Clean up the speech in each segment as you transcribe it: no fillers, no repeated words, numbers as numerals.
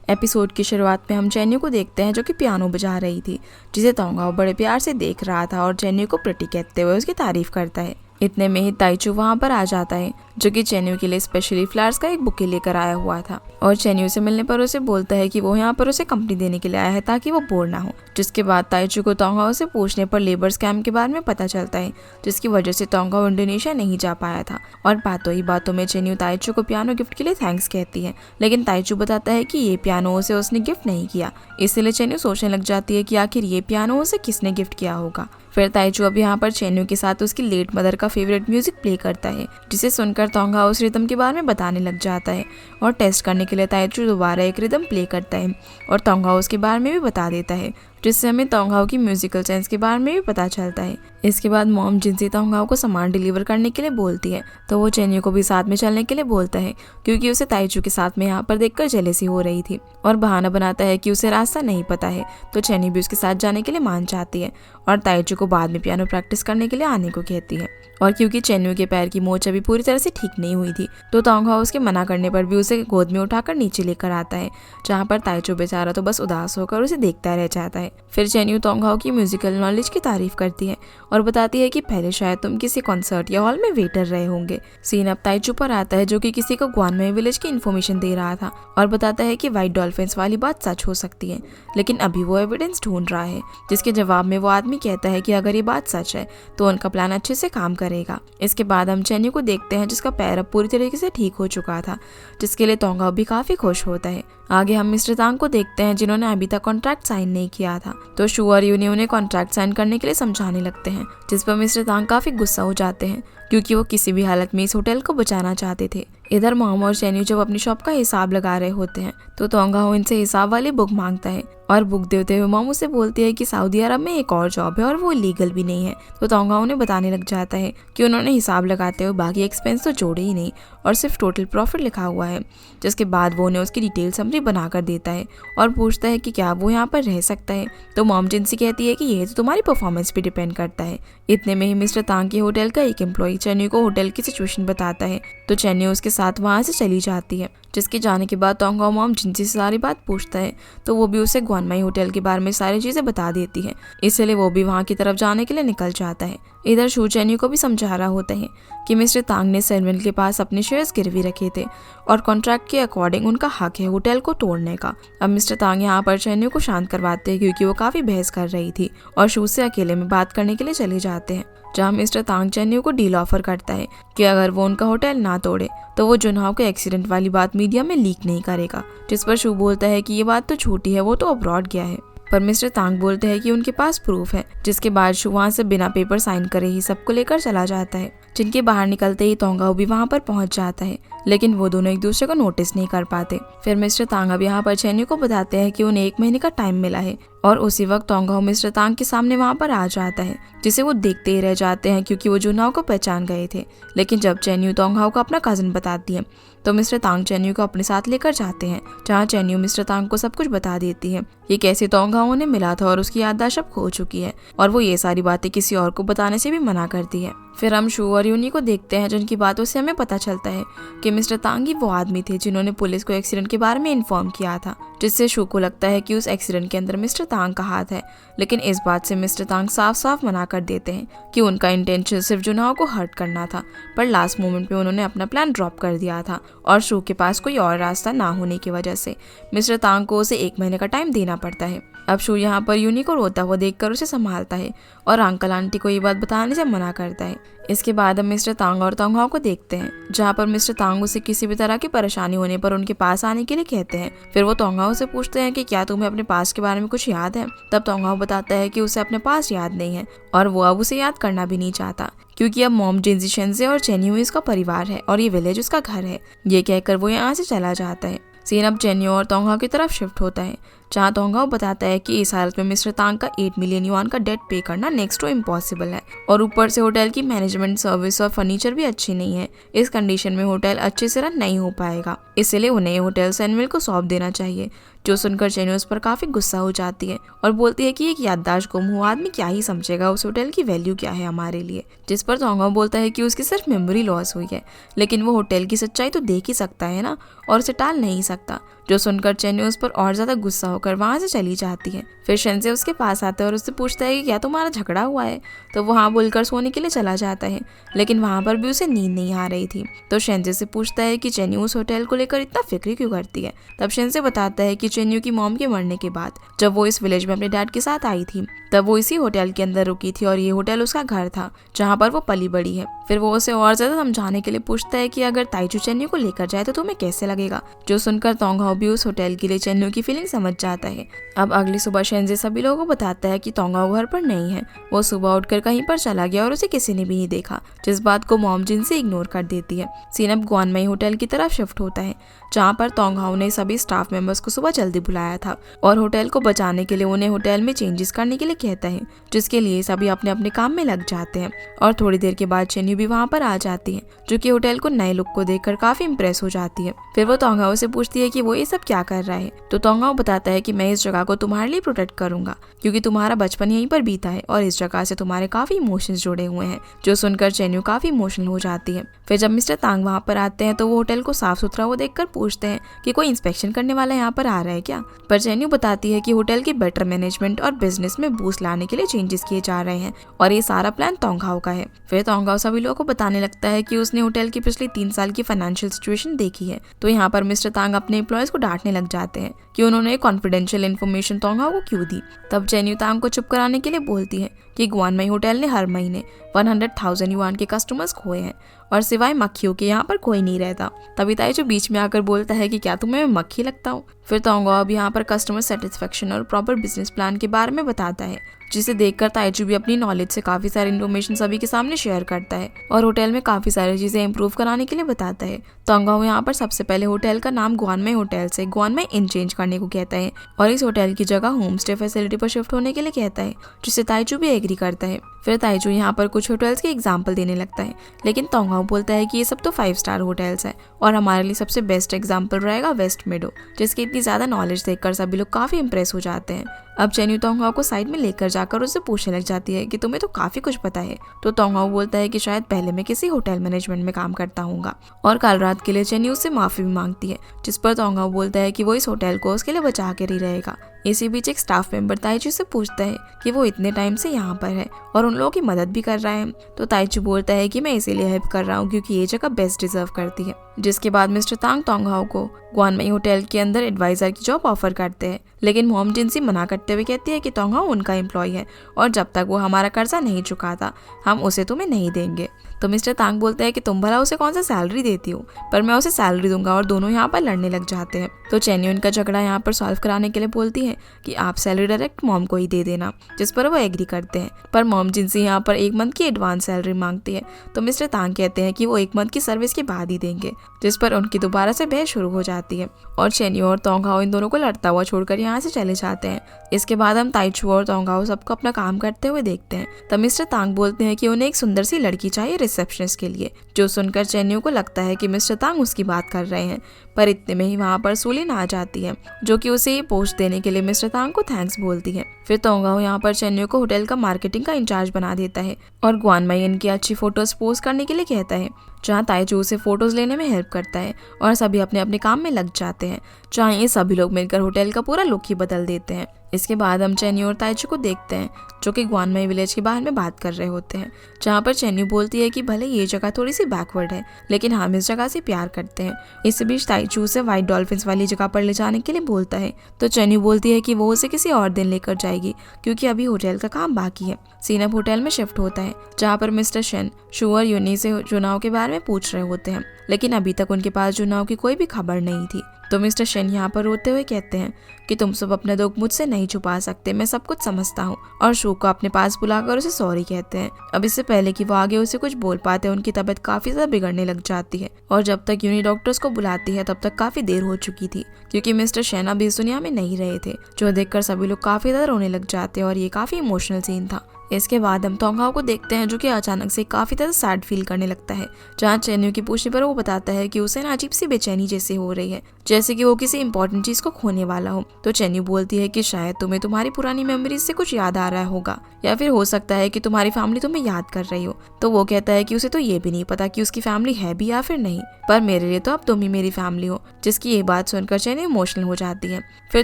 Episode की शुरुआत में हम चेन्यू को देखते हैं जो कि पियानो बजा रही थी, जिसे तोंगहाओ बड़े प्यार से देख रहा था और चेन्यू को प्रिटी कहते हुए उसकी तारीफ करता है। इतने में ही ताइचू वहाँ पर आ जाता है जो कि चेन्यू के लिए स्पेशली फ्लावर्स का एक बुके लेकर आया हुआ था और चेन्यू से मिलने पर उसे बोलता है कि वो यहाँ पर उसे कंपनी देने के लिए आया है ताकि वो बोर ना हो। जिसके बाद ताइचू को तोंगहाओ से पूछने पर लेबर स्कैम के बारे में पता चलता है, जिसकी वजह से तोंगहाओ इंडोनेशिया नहीं जा पाया था। और बातों ही बातों में चेन्यू ताइचू को पियानो गिफ्ट के लिए थैंक्स कहती है, लेकिन ताइचू बताता है कि ये पियानो उसे उसने गिफ्ट नहीं किया। इसलिए चेन्यू सोचने लग जाती है कि आखिर ये पियानो उसे किसने गिफ्ट किया होगा। फिर ताइचू अब यहाँ पर चेन्यू के साथ उसकी लेट मदर का फेवरेट म्यूजिक प्ले करता है, जिसे सुनकर तोंगहाओ उस रिदम के बारे में बताने लग जाता है और टेस्ट करने के लिए ताइचू दोबारा एक रिदम प्ले करता है और तोंगहाओ उसके बारे में भी बता देता है, जिससे हमें तोंगहाओ की म्यूजिकल सेंस के बारे में भी पता चलता है। इसके बाद मॉम जिनसी तोंगहाओ को सामान डिलीवर करने के लिए बोलती है, तो वो चेन्यू को भी साथ में चलने के लिए बोलता है क्योंकि उसे ताइचू के साथ में यहाँ पर देखकर जेलेसी हो रही थी और बहाना बनाता है कि उसे रास्ता नहीं पता है। तो चेन्यू भी उसके साथ जाने के लिए मान जाती है और ताइचू को बाद में पियानो प्रैक्टिस करने के लिए आने को कहती है। और क्योंकि चेन्यू के पैर की मोच अभी पूरी तरह से ठीक नहीं हुई थी, तो तोंगहाओ उसके मना करने पर भी उसे गोद में उठाकर नीचे लेकर आता है, जहाँ पर ताइचू बेचारा तो बस उदास होकर उसे देखता रह जाता है। फिर चेन्यू तोंगहाओ की म्यूजिकल नॉलेज की तारीफ करती है और बताती है कि पहले शायद तुम किसी कॉन्सर्ट या हॉल में वेटर रहे होंगे। सीन अब ताइचू पर आता है जो कि किसी को ग्वानमेई विलेज की इन्फॉर्मेशन दे रहा था और बताता है कि व्हाइट डॉल्फिन्स वाली बात सच हो सकती है, लेकिन अभी वो एविडेंस ढूंढ रहा है। जिसके जवाब में वो आदमी कहता है कि अगर ये बात सच है तो उनका प्लान अच्छे से काम करेगा। इसके बाद हम चेन्यू को देखते हैं जिसका पैर अब पूरी तरीके से ठीक हो चुका था, जिसके लिए तोंगहाओ भी काफी खुश होता है। आगे हम मिस्टर तांग को देखते हैं जिन्होंने अभी तक कॉन्ट्रैक्ट साइन नहीं किया था, तो शू और यूनी उन्हें कॉन्ट्रैक्ट साइन करने के लिए समझाने लगते हैं, जिस पर मिस्टर तांग काफी गुस्सा हो जाते हैं क्योंकि वो किसी भी हालत में इस होटल को बचाना चाहते थे। इधर मॉम और चेन्यू जब अपनी शॉप का हिसाब लगा रहे होते हैं तो तोंगहाओ इनसे हिसाब वाली बुक मांगता है और बुक देते हुए मॉम उसे बोलती है कि सऊदी अरब में एक और जॉब है और वो लीगल भी नहीं है। तो तोंगहाओ उन्हें बताने लग जाता है कि उन्होंने हिसाब लगाते हुए बाकी एक्सपेंस तो जोड़े ही नहीं और सिर्फ टोटल प्रॉफिट लिखा हुआ है। जिसके बाद वो उन्हें उसकी डिटेल समरी बनाकर देता है और पूछता है कि क्या वो यहाँ पर रह सकता है। तो मॉम जिनसी कहती है कि ये तो तुम्हारी परफॉर्मेंस पे डिपेंड करता है। इतने में ही मिस्टर तांग के होटल का एक एम्प्लॉई चेन्यू को होटल की सिचुएशन बताता है, तो चेन्यू उसके साथ वहाँ से चली जाती है। जिसके जाने के बाद तोंगहाओ मॉम जिनसी से सारी बात पूछता है, तो वो भी उसे ग्वानमेई होटल के बारे में सारी चीजें बता देती है, इसलिए वो भी वहाँ की तरफ जाने के लिए निकल जाता है। इधर शू चेन्यू को भी समझा रहा होता है कि मिस्टर तांग ने सेनविन के पास अपने शेयर्स गिरवी रखे थे और कॉन्ट्रैक्ट के अकॉर्डिंग उनका हक है होटल को तोड़ने का। अब मिस्टर तांग यहाँ पर चेन्यू को शांत करवाते हैं क्योंकि वो काफी बहस कर रही थी और शू से अकेले में बात करने के लिए चले जाते हैं, जहाँ मिस्टर तांग चेन्यू को डील ऑफर करता है कि अगर वो उनका होटल ना तोड़े तो वो जुनहाओ के एक्सीडेंट वाली बात मीडिया में लीक नहीं करेगा। जिस पर शू बोलता है कि ये बात तो छोटी है, वो तो अब्रॉड गया है। पर मिस्टर तांग बोलते हैं कि उनके पास प्रूफ है। जिसके बाद शू वहाँ से बिना पेपर साइन करे ही सबको लेकर चला जाता है। जिनके बाहर निकलते ही तोंगहाओ भी वहाँ पर पहुँच जाता है, लेकिन वो दोनों एक दूसरे को नोटिस नहीं कर पाते। फिर मिस्टर तांग अब यहाँ पर चेन्यू को बताते हैं कि उन्हें 1 महीने का टाइम मिला है और उसी वक्त तोंगहाओ मिस्टर तांग के सामने वहाँ पर आ जाता है, जिसे वो देखते ही रह जाते हैं क्योंकि वो जुनहाओ को पहचान गए थे। लेकिन जब चेन्यू तोंगहाओ को अपना कजन बताती है तो मिस्टर तांग चेन्यू को अपने साथ लेकर जाते हैं, जहाँ चेन्यू मिस्टर तांग को सब कुछ बता देती है ये कैसे तोंगहाओ ने मिला था और उसकी याददाश्त अब खो चुकी है और वो ये सारी बातें किसी और को बताने से भी मना करती है। फिर हम शू और यूनी को देखते हैं जिनकी बातों से हमें पता चलता है कि मिस्टर तांग ही वो आदमी थे जिन्होंने पुलिस को एक्सीडेंट के बारे में इन्फॉर्म किया था, जिससे शू को लगता है कि उस एक्सीडेंट के अंदर मिस्टर तांग का हाथ है। लेकिन इस बात से मिस्टर तांग साफ साफ मना कर देते हैं कि उनका इंटेंशन सिर्फ जुनहाओ को हर्ट करना था, पर लास्ट मोमेंट पे उन्होंने अपना प्लान ड्रॉप कर दिया था और शू के पास कोई और रास्ता ना होने की वजह से मिस्टर तांग को उसे 1 महीने का टाइम देना पड़ता है। अब शू यहाँ पर यूनी को रोता हुआ देखकर उसे संभालता है और अंकल आंटी को ये बात बताने से मना करता है। इसके बाद हम मिस्टर तांग और तोंगहाओ को देखते हैं, जहाँ पर मिस्टर तांग उसे किसी भी तरह की परेशानी होने पर उनके पास आने के लिए कहते हैं। फिर वो तोंगहाओ से पूछते हैं कि क्या तुम्हें अपने पास के बारे में कुछ याद है। तब तोंगहाओ बताता है कि उसे अपने पास याद नहीं है और वो अब उसे याद करना भी नहीं चाहता क्योंकि अब मॉम जिनसी शेंजे और चेन्यू इसका परिवार है और ये विलेज उसका घर है। ये कहकर वो यहाँ से चला जाता है। सीन अब चेन्यू और तोंगहाओ की तरफ शिफ्ट होता है, जहाँ तोंगहाओ बताता है कि इस हालत में मिस्टर तांग का 8 मिलियन युआन का डेट पे करना नेक्स्ट टू इम्पॉसिबल है और ऊपर से होटल की मैनेजमेंट सर्विस और फर्नीचर भी अच्छी नहीं है। इस कंडीशन में होटल अच्छे से रन नहीं हो पाएगा, इसलिए उन्हें ये होटल सेनविल को सौंप देना चाहिए। जो सुनकर चेन्यू उस पर काफी गुस्सा हो जाती है और बोलती है कि एक याददाश्त गुम हुआ आदमी क्या ही समझेगा उस होटल की वैल्यू क्या है हमारे लिए। जिस पर तोंगहाओ बोलता है कि उसकी सिर्फ मेमोरी लॉस हुई है, लेकिन वो होटल की सच्चाई तो देख ही सकता है ना और उसे टाल नहीं सकता। जो सुनकर चेन्नई उस पर और ज्यादा गुस्सा होकर वहाँ से चली जाती है। फिर शिनजे उसके पास आता है और उससे पूछता है कि क्या तुम्हारा झगड़ा हुआ है, तो वो हाँ बोलकर सोने के लिए चला जाता है। लेकिन वहाँ पर भी उसे नींद नहीं आ रही थी। तो शिनजे से पूछता है कि चेन्नई उस होटल को लेकर इतना फिक्र क्यों करती है। तब शिनजे बताता है कि चेन्नई की मॉम के मरने के बाद जब वो इस विलेज में अपने डैड के साथ आई थी, तब वो इसी होटल के अंदर रुकी थी और ये होटल उसका घर था जहाँ पर वो पली बड़ी है। फिर वो उसे और ज्यादा समझाने के लिए पूछता है कि अगर ताइचू चेन्नई को लेकर जाए तो तुम्हें कैसे लगेगा। जो सुनकर तोंगहाओ भी उस होटल के लिए चेन्नई की फीलिंग समझ जाता है। अब अगली सुबह शिनजे सभी लोगों को बताता है कि तोंगहाओ घर पर नहीं है। वो सुबह उठकर कहीं पर चला गया और उसे किसी ने भी नहीं देखा, जिस बात को मॉम जिन से इग्नोर कर देती है। सीन अब ग्वानमेई होटल की तरफ शिफ्ट होता है, जहाँ पर तोंगहाओ ने सभी स्टाफ मेंबर्स को सुबह जल्दी बुलाया था और होटल को बचाने के लिए उन्हें होटल में चेंजेस करने के लिए कहता है, जिसके लिए सभी अपने अपने काम में लग जाते हैं। और थोड़ी देर के बाद चेन्नई भी वहाँ पर आ जाती है, जो कि होटल को नए लुक को देखकर काफी इम्प्रेस हो जाती है। फिर वो तोंगहाओ से पूछती है कि वो ये सब क्या कर रहा है। तो तोंगहाओ बताता है कि मैं इस जगह को तुम्हारे लिए प्रोटेक्ट करूंगा, क्योंकि तुम्हारा बचपन यहीं पर बीता है और इस जगह से तुम्हारे काफी इमोशंस जुड़े हुए हैं। जो सुनकर चेन्नई काफी इमोशनल हो जाती है। फिर जब मिस्टर तांग वहाँ पर आते हैं तो वो होटल को साफ सुथरा वो देखकर पूछते हैं कि कोई इंस्पेक्शन करने वाला यहाँ पर आ रहा है क्या। पर चेन्नई बताती है कि होटल की बेटर मैनेजमेंट और बिजनेस में बूस्ट लाने के लिए चेंजेस किए जा रहे हैं और ये सारा प्लान तोंगहाओ का है। फिर तोंगहाओ सभी लोगों को बताने लगता है कि उसने होटल की पिछले 3 साल की फाइनेंशियल सिचुएशन देखी है। तो यहाँ पर मिस्टर तांग अपने एम्प्लॉयज को डांटने लग जाते हैं कि उन्होंने कॉन्फिडेंशियल इन्फॉर्मेशन तोंगहाओ को क्यों दी। तब चेन्नई तांग को चुप कराने के लिए बोलती है कि ग्वानमेई होटल ने हर महीने 100,000 युआन के कस्टमर्स खोए हैं और सिवाय मक्खियों के यहाँ पर कोई नहीं रहता। तभी ताइचू बीच में आकर बोलता है कि क्या तुम्हें मैं मक्खी लगता हूँ। फिर तोंगहाओ अब यहाँ पर कस्टमर सेटिस्फेक्शन और प्रॉपर बिजनेस प्लान के बारे में बताता है, जिसे देखकर ताइचू भी अपनी नॉलेज से काफी सारी इन्फॉर्मेशन सभी के सामने शेयर करता है और होटल में काफी सारी चीजें इंप्रूव कराने के लिए बताता है। तोंगहाओ यहाँ पर सबसे पहले होटल का नाम ग्वानमेई होटल से ग्वानमेई इन चेंज करने को कहता है और इस होटल की जगह होम स्टे फैसिलिटी पर शिफ्ट होने के लिए कहता है, जिसे ताइचू भी एग्री करता है। फिर ताइचू यहाँ पर कुछ होटल्स के एग्जाम्पल देने लगता है, लेकिन तोंगहाओ बोलता है कि ये सब तो 5 स्टार होटल्स है और हमारे लिए सबसे बेस्ट एग्जाम्पल रहेगा वेस्ट मेडो, जिसकी इतनी ज्यादा नॉलेज देखकर सभी लोग काफी इंप्रेस हो जाते हैं। अब चेन्नई तोंगहाओ को साइड में लेकर जाकर उससे पूछने लग जाती है कि तुम्हें तो काफी कुछ पता है। तो तोंगहाओ बोलता है कि शायद पहले मैं किसी होटल मैनेजमेंट में काम करता हूँगा और कल रात के लिए चेन्नई उससे माफी भी मांगती है, जिस पर तोंगहाओ बोलता है कि वो इस होटल को उसके लिए बचा कर ही रहेगा। इसी बीच एक स्टाफ मेंबर ताइचू से पूछता है कि वो इतने टाइम से यहाँ पर है और उन लोगों की मदद भी कर रहा है। तो ताइचू बोलता है कि मैं इसीलिए हेल्प कर रहा हूँ क्योंकि ये जगह बेस्ट डिजर्व करती है। जिसके बाद मिस्टर तांग तोंगहाओ को ग्वानमेई होटल के अंदर एडवाइजर की जॉब ऑफर करते हैं, लेकिन मॉम जिनसी मना करते हुए कहती है कि तोंगहाओ उनका एम्प्लॉय है और जब तक वो हमारा कर्जा नहीं चुकाता हम उसे तुम्हें नहीं देंगे। तो मिस्टर तांग बोलते हैं कि तुम भला उसे कौन सा सैलरी देती हो, पर मैं उसे सैलरी दूंगा और दोनों यहाँ पर लड़ने लग जाते हैं। तो चेन्नई उनका झगड़ा यहाँ पर सॉल्व कराने के लिए बोलती है कि आप सैलरी डायरेक्ट मॉम को ही दे देना, जिस पर वो एग्री करते हैं। पर मॉम जिनसे यहाँ पर 1 मंथ की एडवांस सैलरी मांगती है, तो मिस्टर तांग कहते हैं कि वो 1 मंथ की सर्विस के बाद ही देंगे, जिस पर उनकी दोबारा से बहस शुरू हो जाती है और चेन्नई और तोंगहाओ इन दोनों को लड़ता हुआ छोड़कर यहाँ से चले जाते हैं। इसके बाद हम ताइचू और तोंगहाओ सबको अपना काम करते हुए देखते हैं। तब मिस्टर तांग बोलते हैं कि उन्हें एक सुंदर सी लड़की चाहिए रिसेप्शनिस्ट के लिए, जो सुनकर चेन्नई को लगता है कि मिस्टर तांग उसकी बात कर रहे हैं। पर इतने में ही वहाँ पर सुलिन आ जाती है, जो कि उसे ये पोस्ट देने के लिए मिस्टर तांग को थैंक्स बोलती है। फिर तोंगहाओ यहाँ पर चेन्नई को होटल का मार्केटिंग का इंचार्ज बना देता है और ग्वानमेई इनकी अच्छी फोटोज पोस्ट करने के लिए कहता है, जहाँ ताइचू उसे फोटोज लेने में हेल्प करता है और सभी अपने अपने काम में लग जाते हैं, जहाँ ये सभी लोग मिलकर होटल का पूरा लुक ही बदल देते हैं। इसके बाद हम चेन्नई और ताइचू को देखते हैं, जो कि ग्वानमेई विलेज के बाहर में बात कर रहे होते हैं, जहाँ पर चेन्नई बोलती है कि भले ये जगह थोड़ी सी बैकवर्ड है, लेकिन हम इस जगह से प्यार करते हैं। इस बीच ताइचू उसे व्हाइट डॉल्फिन्स वाली जगह पर ले जाने के लिए बोलता है, तो चेन्नई बोलती है कि वो उसे किसी और दिन लेकर जाएगी क्योंकि अभी होटल का काम बाकी है। सीन अब होटल में शिफ्ट होता है, जहाँ पर मिस्टर शेन शुअर यूनी से जुनाव के बारे में पूछ रहे होते हैं, लेकिन अभी तक उनके पास जुनाव की कोई भी खबर नहीं थी। तो मिस्टर शेन यहाँ पर रोते हुए कहते हैं कि तुम सब अपना दुख मुझसे नहीं छुपा सकते, मैं सब कुछ समझता हूँ, और शू को अपने पास बुलाकर उसे सॉरी कहते हैं। अब इससे पहले कि वो आगे उसे कुछ बोल पाते, उनकी तबीयत काफी ज्यादा बिगड़ने लग जाती है और जब तक यूनी डॉक्टर्स को बुलाती है तब तक काफी देर हो चुकी थी, क्योंकि मिस्टर शेन अभी इस दुनिया में नहीं रहे थे, जो देखकर सभी लोग काफी ज्यादा रोने लग जाते हैं और ये काफी इमोशनल सीन था। इसके बाद हम तोंगहाओ को देखते हैं, जो कि अचानक से काफी ज्यादा सैड फील करने लगता है, जहाँ चेन्नई की पूछने पर वो बताता है कि उसे ना अजीब सी बेचैनी जैसे हो रही है, जैसे कि वो किसी इंपॉर्टेंट चीज को खोने वाला हो। तो चेन्नई बोलती है कि शायद तुम्हें तुम्हारी पुरानी मेमोरीज से कुछ याद आ रहा होगा, या फिर हो सकता है कि तुम्हारी फैमिली तुम्हें याद कर रही हो। तो वो कहता है कि उसे तो ये भी नहीं पता कि उसकी फैमिली है भी या फिर नहीं, पर मेरे लिए तो अब तुम ही मेरी फैमिली हो, जिसकी ये बात सुनकर चेन्यू इमोशनल हो जाती है। फिर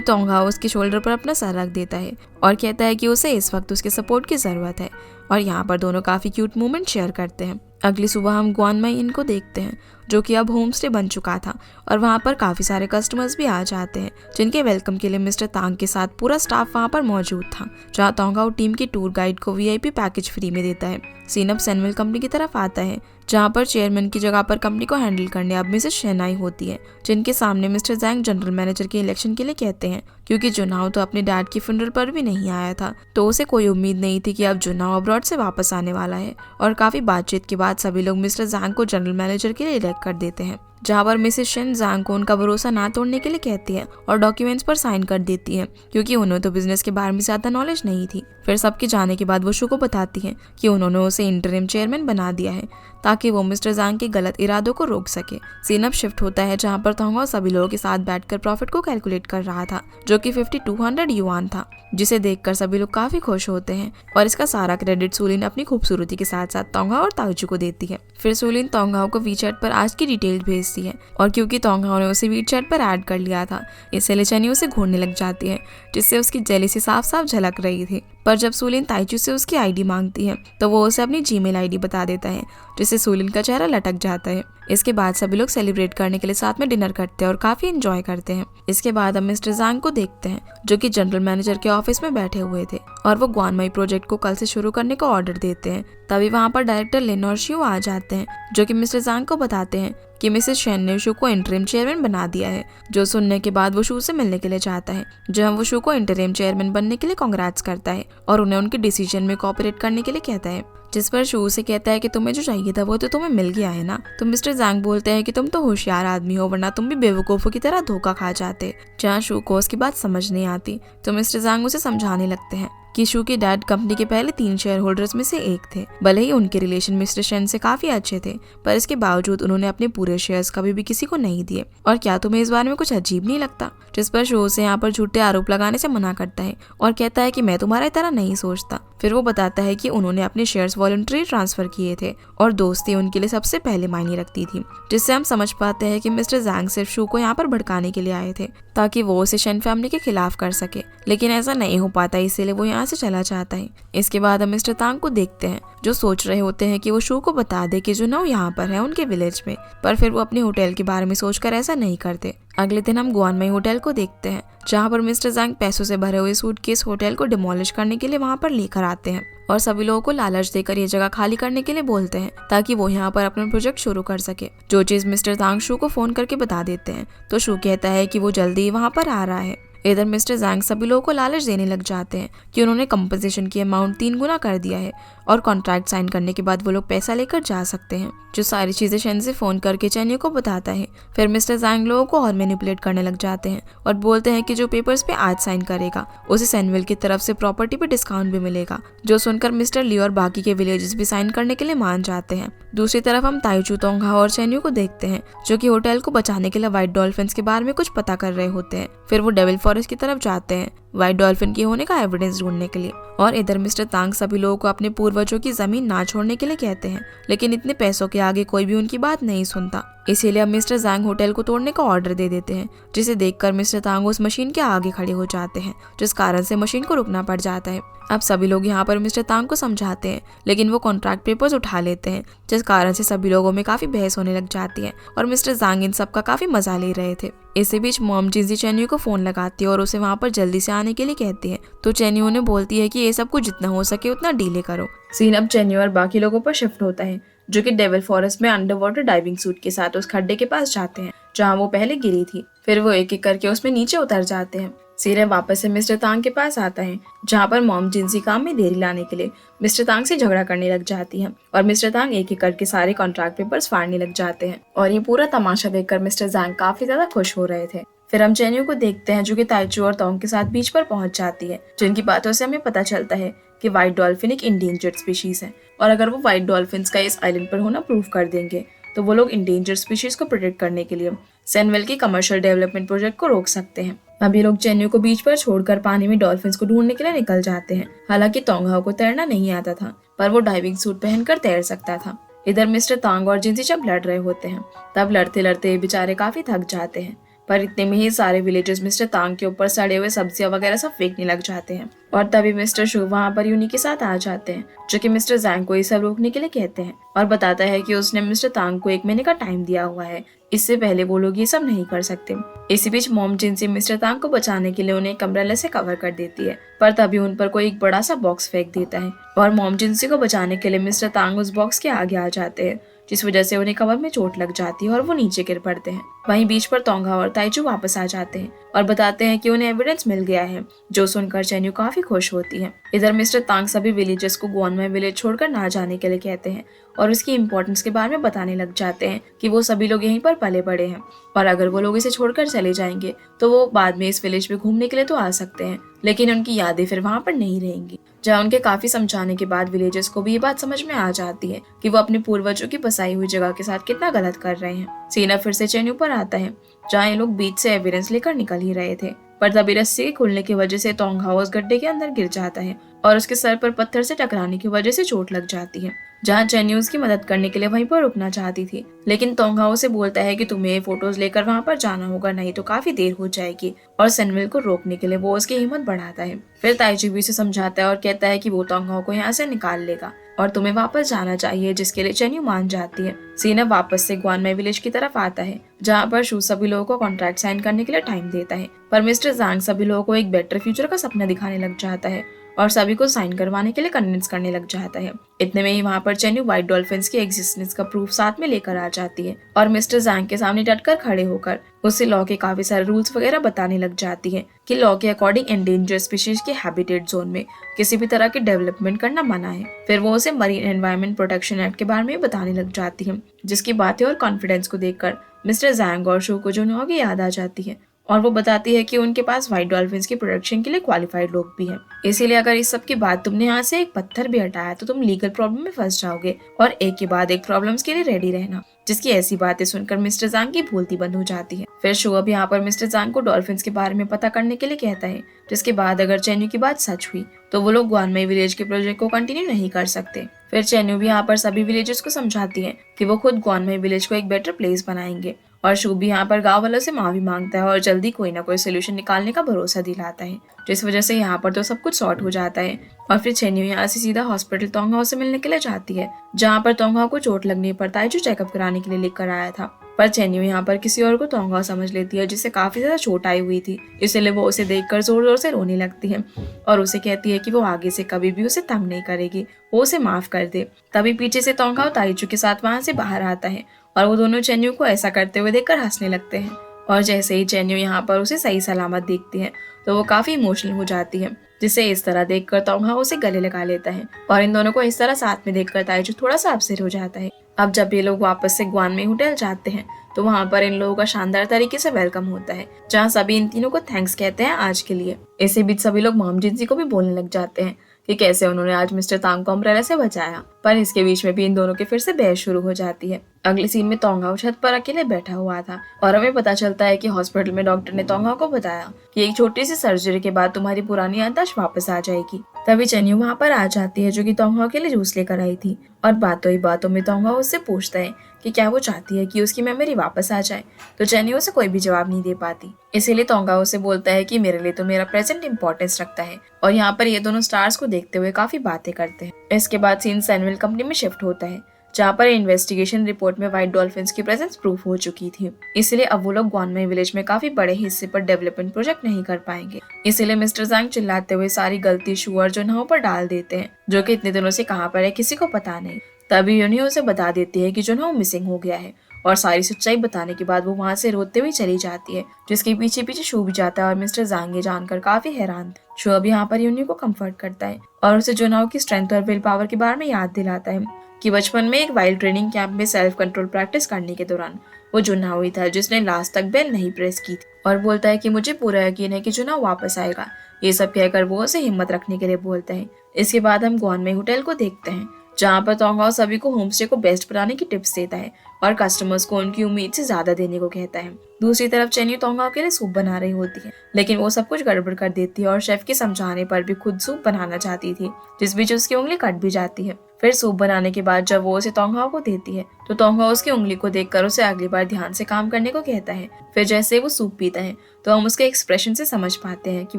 तोंगहाओ उसके शोल्डर पर अपना सर रख देता है और कहता है कि उसे इस वक्त उसके सपोर्ट की ज़रूरत है, और यहाँ पर दोनों काफ़ी क्यूट मोमेंट शेयर करते हैं। अगली सुबह हम ग्वानमाई इन को देखते हैं, जो कि अब होम स्टे बन चुका था, और वहाँ पर काफ़ी सारे कस्टमर्स भी आ जाते हैं, जिनके वेलकम के लिए मिस्टर तांग के साथ पूरा स्टाफ वहाँ पर मौजूद था, जहाँ तोंगहाओ टीम की टूर गाइड को वीआईपी पैकेज फ्री में देता है। सीन अब सैनविल कंपनी की तरफ आता है, जहाँ पर चेयरमैन की जगह पर कंपनी को हैंडल करने अब मिसेस शेनाई होती है, जिनके सामने मिस्टर जैंग जनरल मैनेजर के इलेक्शन के लिए कहते हैं, क्योंकि जुनाओ तो अपने डैड की फ्यूनरल पर भी नहीं आया था, तो उसे कोई उम्मीद नहीं थी कि अब जुनाओ अब्रॉड से वापस आने वाला है। और काफी बातचीत के बाद सभी लोग मिस्टर जैंग को जनरल मैनेजर के लिए इलेक्ट कर देते हैं, जहाँ पर मिसेस शेन जैंग को उनका भरोसा ना तोड़ने के लिए कहती है और डॉक्यूमेंट्स पर साइन कर देती है, क्योंकि उन्हें तो बिजनेस के बारे में ज्यादा नॉलेज नहीं थी। फिर सबके जाने के बाद वो शू को बताती है कि उन्होंने उसे इंटरिम चेयरमैन बना दिया है, ताकि वो मिस्टर जैंग के गलत इरादों को रोक सके। सीन अब शिफ्ट होता है, जहाँ पर तोंगहाओ सभी लोगों के साथ बैठकर प्रॉफिट को कैलकुलेट कर रहा था, जो कि 5200 युआन था, जिसे देखकर सभी लोग काफी खुश होते हैं, और इसका सारा क्रेडिट सूलिन अपनी खूबसूरती के साथ साथ तोंगहाओ और ताइचू को देती है। फिर सूलिन तोंगहाओ को वीचैट पर आज की डिटेल भेजती है, और क्योंकि तोंगहाओ ने उसे वीचैट पर ऐड कर लिया था, इसलिए चेन्यू उसे घूरने लग जाती है, जिससे उसकी जेलसी साफ साफ झलक रही थी। पर जब सूलिन ताइचू से उसकी आईडी मांगती है, तो वो उसे अपनी जीमेल आईडी बता देता है, जिससे सूलिन का चेहरा लटक जाता है। इसके बाद सभी लोग सेलिब्रेट करने के लिए साथ में डिनर करते हैं और काफी एंजॉय करते हैं। इसके बाद हम मिस्टर जैंग को देखते हैं, जो कि जनरल मैनेजर के ऑफिस में बैठे हुए थे, और वो ग्वानमाई प्रोजेक्ट को कल से शुरू करने का ऑर्डर देते हैं। तभी वहाँ पर डायरेक्टर लिन और शियो आ जाते हैं, जो कि मिस्टर जैंग को बताते हैं कि मिसेस शेन ने शू को इंटरिम चेयरमैन बना दिया है, जो सुनने के बाद वो शू से मिलने के लिए चाहता है, जहाँ वो शू को इंटरिम चेयरमैन बनने के लिए कांग्रेट्स करता है और उन्हें उनके डिसीजन में कोऑपरेट करने के लिए कहता है। जिस पर शू से कहता है कि तुम्हें जो चाहिए था वो तो तुम्हें मिल गया है ना। तो मिस्टर जैंग बोलते हैं कि तुम तो होशियार आदमी हो, वरना तुम भी बेवकूफों की तरह धोखा खा जाते। जहाँ शू को उसकी बात समझ नहीं आती, तो मिस्टर जैंग उसे समझाने लगते हैं कि शू के डैड कंपनी के पहले 3 शेयर होल्डर्स में से एक थे। भले ही उनके रिलेशन मिस्टर शेन से काफी अच्छे थे, पर इसके बावजूद उन्होंने अपने पूरे शेयर्स कभी भी किसी को नहीं दिए। और क्या तुम्हें इस बारे में कुछ अजीब नहीं लगता? जिस पर शू से यहाँ पर झूठे आरोप लगाने से मना करता है और कहता है कि मैं तुम्हारी तरह नहीं सोचता। फिर वो बताता है कि उन्होंने अपने शेयर्स वॉलंटरी ट्रांसफर किए थे और दोस्ती उनके लिए सबसे पहले मायने रखती थी, जिससे हम समझ पाते हैं कि मिस्टर जैंग सिर्फ शू को यहाँ पर भड़काने के लिए आए थे, ताकि वो उसे शेन फैमिली के खिलाफ कर सके। लेकिन ऐसा नहीं हो पाता, इसीलिए वो यहाँ से चला जाता है। इसके बाद हम मिस्टर तांग को देखते हैं, जो सोच रहे होते हैं कि वो शू को बता दे कि जुनाओ यहाँ पर है उनके विलेज में, पर फिर वो अपने होटल के बारे में सोचकर ऐसा नहीं करते। अगले दिन हम ग्वानमाई होटल को देखते हैं, जहाँ पर मिस्टर जैंग पैसों से भरे हुए सूटकेस होटल को डिमोलिश करने के लिए वहाँ पर लेकर आते हैं और सभी लोगों को लालच देकर ये जगह खाली करने के लिए बोलते हैं, ताकि वो यहाँ पर अपना प्रोजेक्ट शुरू कर सके। जो चीज मिस्टर तांग शू को फोन करके बता देते हैं, तो शू कहता है कि वो जल्दी ही वहाँ पर आ रहा है। इधर मिस्टर जैंग सभी लोगों को लालच देने लग जाते हैं कि उन्होंने कंपनसेशन की अमाउंट 3 गुना कर दिया है, और कॉन्ट्रैक्ट साइन करने के बाद वो लोग पैसा लेकर जा सकते हैं। जो सारी चीजें शेन से फोन करके चेन्यू को बताता है। फिर मिस्टर जैंग लोगों को और मैनिपुलेट करने लग जाते हैं और बोलते हैं कि जो पेपर्स पे आज साइन करेगा उसे सैनविल की तरफ से प्रॉपर्टी पे डिस्काउंट भी मिलेगा, जो सुनकर मिस्टर ली और बाकी के विलेजेस भी साइन करने के लिए मान जाते हैं। दूसरी तरफ हम ताइचू, तोंगहाओ और चेन्यू को देखते हैं, जो कि होटल को बचाने के लिए व्हाइट डॉल्फिन्स के बारे में कुछ पता कर रहे होते हैं। फिर वो डेविल फॉरेस्ट की तरफ जाते हैं व्हाइट डॉल्फिन के होने का एविडेंस ढूंढने के लिए। और इधर मिस्टर तांग सभी लोगों को अपने पूर्वजों की जमीन ना छोड़ने के लिए कहते हैं, लेकिन इतने पैसों के आगे कोई भी उनकी बात नहीं सुनता। इसीलिए अब मिस्टर जैंग होटल को तोड़ने का ऑर्डर दे देते हैं, जिसे देखकर मिस्टर तांग उस मशीन के आगे खड़े हो जाते हैं, जिस कारण से मशीन को रुकना पड़ जाता है। अब सभी लोग यहाँ पर मिस्टर तांग को समझाते हैं, लेकिन वो कॉन्ट्रैक्ट पेपर्स उठा लेते हैं, जिस कारण से सभी लोगों में काफी बहस होने लग जाती है और मिस्टर जैंग इन सब का काफी मजा ले रहे थे। इसी बीच मॉम जिंजी चेन्यू को फोन लगाती है और उसे वहाँ पर जल्दी से आने के लिए कहती है, तो चेन्यू उन्हें बोलती है कि ये सब कुछ जितना हो सके उतना डीले करो। सीन अब चेन्यू और बाकी लोगों पर शिफ्ट होता है, जो कि डेविल फॉरेस्ट में अंडर वाटर डाइविंग सूट के साथ उस खड्डे के पास जाते हैं जहाँ वो पहले गिरी थी। फिर वो एक एक करके उसमें नीचे उतर जाते हैं। सीरे वापस से मिस्टर तांग के पास आता है, जहाँ पर मॉम जिंसी काम में देरी लाने के लिए मिस्टर तांग से झगड़ा करने लग जाती है और मिस्टर तांग एक एक करके सारे कॉन्ट्रैक्ट पेपर्स फाड़ने लग जाते हैं। और ये पूरा तमाशा देखकर मिस्टर जैंग काफी ज्यादा खुश हो रहे थे। फिर हम चेन्यू को देखते हैं, जो कि ताइचू और तोंग के साथ बीच पर पहुंच जाती है, जिनकी बातों से हमें पता चलता है कि व्हाइट डॉल्फिन एक इंडेंजर्ड स्पीशीज है, और अगर वो व्हाइट डॉल्फिन्स का इस आइलैंड पर होना प्रूव कर देंगे तो वो लोग इंडेंजर्ड स्पीशीज को प्रोटेक्ट करने के लिए सैनविल की कमर्शियल डेवलपमेंट प्रोजेक्ट को रोक सकते हैं। अब ये लोग चेन्यू को बीच पर छोड़कर पानी में डॉल्फिन्स को ढूंढने के लिए निकल जाते हैं। हालांकि तोंगहाओ को तैरना नहीं आता था, पर वो डाइविंग सूट पहनकर तैर सकता था। इधर मिस्टर तांग और जिंसी जब लड़ रहे होते हैं, तब लड़ते लड़ते बेचारे काफी थक जाते हैं पर इतने में ही सारे विलेजर्स मिस्टर तांग के ऊपर सड़े हुए सब्जियां वगैरह सब फेंकने लग जाते हैं और तभी मिस्टर शू वहाँ पर यूनी के साथ आ जाते हैं, जो कि मिस्टर जैंग को ये सब रोकने के लिए कहते हैं और बताता है कि उसने मिस्टर तांग को 1 महीने का टाइम दिया हुआ है, इससे पहले वो लोग ये सब नहीं कर सकते। इसी बीच मॉम जिनसी मिस्टर तांग को बचाने के लिए उन्हें एक अम्ब्रेला से कवर कर देती है, पर तभी उन पर कोई एक बड़ा सा बॉक्स फेंक देता है और मॉम जिनसी को बचाने के लिए मिस्टर तांग उस बॉक्स के आगे आ जाते हैं, जिस वजह से उन्हें कमर में चोट लग जाती है और वो नीचे गिर पड़ते हैं। वहीं बीच पर तोंगा और ताइचू वापस आ जाते हैं और बताते हैं कि उन्हें एविडेंस मिल गया है, जो सुनकर चेन्यू काफी खुश होती है। इधर मिस्टर तांग सभी विलेजर्स को गुआनमाई विलेज छोड़कर ना जाने के लिए कहते हैं और उसकी इम्पोर्टेंस के बारे में बताने लग जाते हैं कि वो सभी लोग यहीं पर पले बड़े हैं और अगर वो लोग इसे छोड़कर चले जाएंगे तो वो बाद में इस विलेज में घूमने के लिए तो आ सकते हैं, लेकिन उनकी यादें फिर वहाँ पर नहीं रहेंगी। जहाँ उनके काफी समझाने के बाद विलेजर्स को भी ये बात समझ में आ जाती है कि वो अपने पूर्वजों की बसाई हुई जगह के साथ कितना गलत कर रहे हैं। सीना फिर से चेन्यू पर आता है, जहाँ ये लोग बीच से एविडेंस लेकर निकल ही रहे थे, पर तभी रस्सी के खुलने की वजह से तोंगा उस गड्ढे के अंदर गिर जाता है और उसके सर पर पत्थर से टकराने की वजह से चोट लग जाती है। जहाँ चेन्यू उसकी मदद करने के लिए वहीं पर रुकना चाहती थी, लेकिन तोंगा उसे बोलता है कि तुम्हें फोटोज लेकर वहाँ पर जाना होगा, नहीं तो काफी देर हो जाएगी, और सनविल को रोकने के लिए वो उसकी हिम्मत बढ़ाता है। फिर ताइची भी उसे समझाता है और कहता है कि वो तोंगा को यहाँ से निकाल लेगा और तुम्हें वापस जाना चाहिए, जिसके लिए चेन्यू मान जाती है। सीना वापस से गुआनमाई विलेज की तरफ आता है, जहाँ पर शू सभी लोगों को कॉन्ट्रैक्ट साइन करने के लिए टाइम देता है, पर मिस्टर जांग सभी लोगों को एक बेटर फ्यूचर का सपना दिखाने लग जाता है और सभी को साइन करवाने के लिए कन्विंस करने लग जाता है। इतने में ही वहाँ पर चेन्यू व्हाइट डॉल्फिन्स की एग्जिस्टेंस का प्रूफ साथ में लेकर आ जाती है और मिस्टर जांग के सामने डटकर खड़े होकर उससे लॉ के काफी सारे रूल्स वगैरह बताने लग जाती है कि लॉ के अकॉर्डिंग एंडेंजर स्पीशीज के हैबिटेट जोन में किसी भी तरह की डेवलपमेंट करना मना है। फिर वो उसे मरीन एनवायरनमेंट प्रोटेक्शन एक्ट के बारे में बताने लग जाती है, जिसकी बातें और कॉन्फिडेंस को देखकर मिस्टर जैंग और शू को जुनहो की याद आ जाती है और वो बताती है कि उनके पास व्हाइट डॉल्फिन्स की प्रोडक्शन के लिए क्वालिफाइड लोग भी हैं। इसीलिए अगर इस सब के बाद तुमने यहाँ से एक पत्थर भी हटाया तो तुम लीगल प्रॉब्लम में फंस जाओगे और एक के बाद एक प्रॉब्लम्स के लिए रेडी रहना। जिसकी ऐसी बातें सुनकर मिस्टर जांग की बोलती बंद हो जाती है। फिर शो अब यहाँ पर मिस्टर जांग को डॉल्फिन्स के बारे में पता करने के लिए कहता है, जिसके बाद अगर चेन्यू की बात सच हुई तो वो लोग गुआनमाई विलेज के प्रोजेक्ट को कंटिन्यू नहीं कर सकते। फिर चेन्यू भी यहाँ पर सभी विलेजर्स को समझाती है कि वो खुद गुआनमाई विलेज को एक बेटर प्लेस बनाएंगे और शू भी यहाँ पर गाँव वालों से माफी मांगता है और जल्दी कोई ना कोई सोल्यूशन निकालने का भरोसा दिलाता है, जिस वजह से यहाँ पर तो सब कुछ सॉर्ट हो जाता है। और फिर चेन्यू यहाँ से सीधा हॉस्पिटल तोंगहाओ से मिलने के लिए जाती है, जहाँ पर तोंगहाओ को चोट लगने पर ताइचू चेकअप कराने के लिए लेकर आया था, पर चेन्यू यहाँ पर किसी और को तोंगहाओ समझ लेती है, जिससे काफी ज्यादा चोट आई हुई थी, इसलिए वो उसे देखकर जोर जोर से रोने लगती है और उसे कहती है कि वो आगे से कभी भी उसे तंग नहीं करेगी, वो उसे माफ कर दे। तभी पीछे से तोंगहाओ ताइचू के साथ वहाँ से बाहर आता है और वो दोनों चेन्यू को ऐसा करते हुए देखकर हंसने लगते हैं। और जैसे ही चेन्यू यहाँ पर उसे सही सलामत देखती है तो वो काफी इमोशनल हो जाती है, जिसे इस तरह देखकर तोंगहाओ उसे गले लगा लेता है और इन दोनों को इस तरह साथ में देखकर ताइचू थोड़ा सा अपसेट हो जाता है। अब जब ये लोग वापस से गुआनमाई होटल जाते हैं तो वहाँ पर इन लोगों का शानदार तरीके से वेलकम होता है, जहाँ सभी इन तीनों को थैंक्स कहते हैं आज के लिए। इसी बीच सभी लोग मॉम जिनसी को भी बोलने लग जाते हैं कि कैसे उन्होंने आज मिस्टर तांग को अम्ब्रेला से बचाया, पर इसके बीच में भी इन दोनों की फिर से बहस शुरू हो जाती है। अगले सीन में तोंगहाओ छत पर अकेले बैठा हुआ था और हमें पता चलता है कि हॉस्पिटल में डॉक्टर ने तोंगहाओ को बताया कि एक छोटी सी सर्जरी के बाद तुम्हारी पुरानी याददाश्त वापस आ जाएगी। तभी चेन्यू वहाँ पर आ जाती है, जो कि तोंगहाओ के लिए जूस लेकर आई थी, और बातों ही बातों में तोंगहाओ उससे पूछता है कि क्या वो चाहती है कि उसकी मेमोरी वापस आ जाए, तो चेन्यू उसे कोई भी जवाब नहीं दे पाती। इसीलिए तोंगहाओ उसे बोलता है कि मेरे लिए तो मेरा प्रेजेंट इंपॉर्टेंस रखता है, और यहाँ पर ये दोनों स्टार्स को देखते हुए काफी बातें करते हैं। इसके बाद सीन सनविल कंपनी में शिफ्ट होता है, जहाँ पर इन्वेस्टिगेशन रिपोर्ट में व्हाइट डॉल्फिन्स की प्रेजेंस प्रूफ हो चुकी थी। इसलिए अब वो लोग गुआनमाई विलेज में काफी बड़े हिस्से पर डेवलपमेंट प्रोजेक्ट नहीं कर पाएंगे। इसीलिए मिस्टर जांग चिल्लाते हुए सारी गलती शू और जुनहो पर डाल देते हैं, जो कि इतने दिनों से कहाँ पर है किसी को पता नहीं। तभी यूनी उसे बता देती है कि जुनहो मिसिंग हो गया है, और सारी सच्चाई बताने के बाद वो वहाँ से रोते हुए चली जाती है, जिसके पीछे पीछे शू भी जाता है और मिस्टर जांग ये जानकर काफी हैरान था। शू अब यहाँ पर यूनी को कंफर्ट करता है और उसे जुनहो की स्ट्रेंथ और विल पावर के बारे में याद दिलाता है कि बचपन में एक वाइल्ड ट्रेनिंग कैंप में सेल्फ कंट्रोल प्रैक्टिस करने के दौरान वो जुनहो ही था जिसने लास्ट तक बेल नहीं प्रेस की थी, और बोलता है कि मुझे पूरा यकीन है कि जुनहो वापस आएगा। ये सब कहकर वो उसे हिम्मत रखने के लिए बोलते हैं। इसके बाद हम गुआनमाई होटल को देखते हैं, जहाँ पर तोंगहाओ सभी को होमस्टे को बेस्ट बनाने की टिप्स देता है और कस्टमर्स को उनकी उम्मीद से ज्यादा देने को कहता है। दूसरी तरफ चेन्यू तोंगहाओ के लिए सूप बना रही होती है, लेकिन वो सब कुछ गड़बड़ कर देती है और शेफ के समझाने पर भी खुद सूप बनाना चाहती थी, जिस बीच उसकी उंगली कट भी जाती है। फिर सूप बनाने के बाद जब वो उसे तोंगहाओ को देती है तो तोंगहाओ उसकी उंगली को देखकर उसे अगली बार ध्यान से काम करने को कहता है। फिर जैसे वो सूप पीता है तो हम उसके एक्सप्रेशन से समझ पाते हैं कि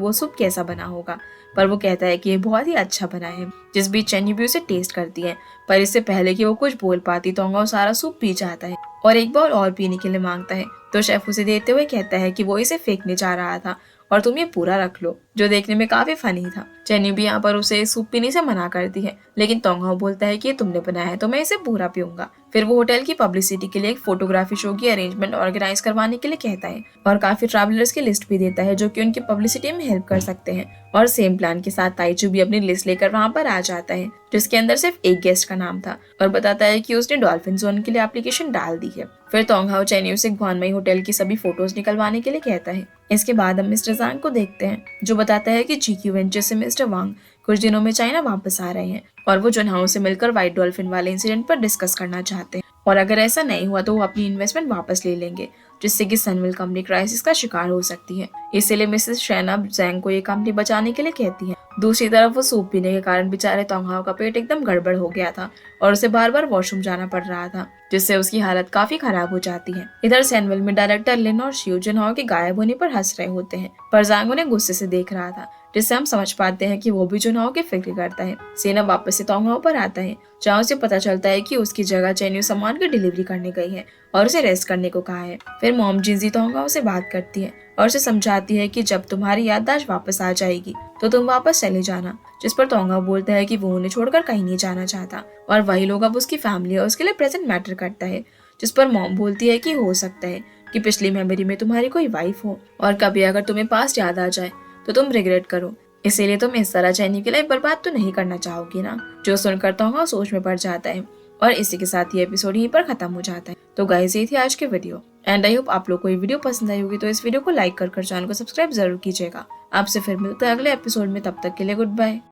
वो सूप कैसा बना होगा, पर वो कहता है कि ये बहुत ही अच्छा बना है। जिस बीच चेन्यू भी उसे टेस्ट करती है, पर इससे पहले कि वो कुछ बोल पाती तोंगहाओ सारा सूप पी जाता है और एक बार और पीने के लिए मांगता है। तो शेफ उसे देते हुए कहता है कि वो इसे फेंकने जा रहा था और तुम ये पूरा रख लो, जो देखने में काफी फनी था। चेन्यू भी यहाँ पर उसे सूप पीने से मना करती है, लेकिन तोंगहाओ बोलता है कि ये तुमने बनाया है तो मैं इसे पूरा पीऊंगा। फिर वो होटल की पब्लिसिटी के लिए एक फोटोग्राफी शो की अरेंजमेंट ऑर्गेनाइज करवाने के लिए कहता है और काफी ट्रैवलर्स की लिस्ट भी देता है जो कि उनकी पब्लिसिटी में हेल्प कर सकते हैं। और सेम प्लान के साथ ताइचू भी अपनी लिस्ट लेकर वहाँ पर आ जाता है, जिसके अंदर सिर्फ एक गेस्ट का नाम था, और बताता है कि उसने डॉल्फिन जोन के लिए एप्लीकेशन डाल दी है। फिर तोंगहाओ चेन्यू से ग्वानमई होटल की सभी फोटोज निकलवाने के लिए कहता है। इसके बाद हम मिस्टर जांग को देखते हैं, जो बताता है कि जीक्यू वेंचर से मिस्टर वांग कुछ दिनों में चाइना वापस आ रहे हैं और वो जुनहाओ से मिलकर व्हाइट डॉल्फिन वाले इंसिडेंट पर डिस्कस करना चाहते हैं, और अगर ऐसा नहीं हुआ तो वो अपनी इन्वेस्टमेंट वापस ले लेंगे, जिससे कि सनविल कंपनी क्राइसिस का शिकार हो सकती है। इसलिए मिसेस शेन अब जैंग को ये कंपनी बचाने के लिए कहती है। दूसरी तरफ वो सूप पीने के कारण बेचारे तोंगहाओ का पेट एकदम गड़बड़ हो गया था और उसे बार बार वॉशरूम जाना पड़ रहा था, जिससे उसकी हालत काफी खराब हो जाती है। इधर सैनविल में डायरेक्टर लिन और शिव जुनहाओ के गायब होने पर हंस रहे होते हैं, पर जांग उन्हें गुस्से से देख रहा था, जिससे हम समझ पाते हैं कि वो भी जुनहाओ की फिक्र करता है। सेना वापस से तोंगहाओ पर आता है, जहाँ उसे पता चलता है कि उसकी जगह चेन्यू सामान की डिलीवरी करने गई है और उसे रेस्ट करने को कहा है। फिर मॉम जिंजी तोंगहाओ से बात करती है और उसे समझाती है कि जब तुम्हारी याददाश्त वापस आ जाएगी तो तुम वापस चले जाना, जिस पर तोंगहाओ बोलता है कि वो उन्हें छोड़कर कहीं नहीं जाना चाहता और वही लोग अब उसकी फैमिली है, उसके लिए प्रेजेंट मैटर करता है। जिस पर मॉम बोलती है कि हो सकता है कि पिछली मेमोरी में तुम्हारी कोई वाइफ हो और कभी अगर तुम्हें पास्ट याद आ जाए तो तुम रिग्रेट करो, इसीलिए तुम इस तरह चेन्यू की लाइफ बर्बाद तो नहीं करना चाहोगी ना। जो सुनकर तोंगहाओ सोच में पड़ जाता है और इसी के साथ ये एपिसोड यहीं पर खत्म हो जाता है। तो गाइस, ये थी आज के वीडियो एंड आई होप आप लोग को ये वीडियो पसंद आई होगी, तो इस वीडियो को लाइक कर चैनल को सब्सक्राइब जरूर कीजिएगा। आपसे फिर मिलते हैं अगले एपिसोड में, तब तक के लिए गुड बाय।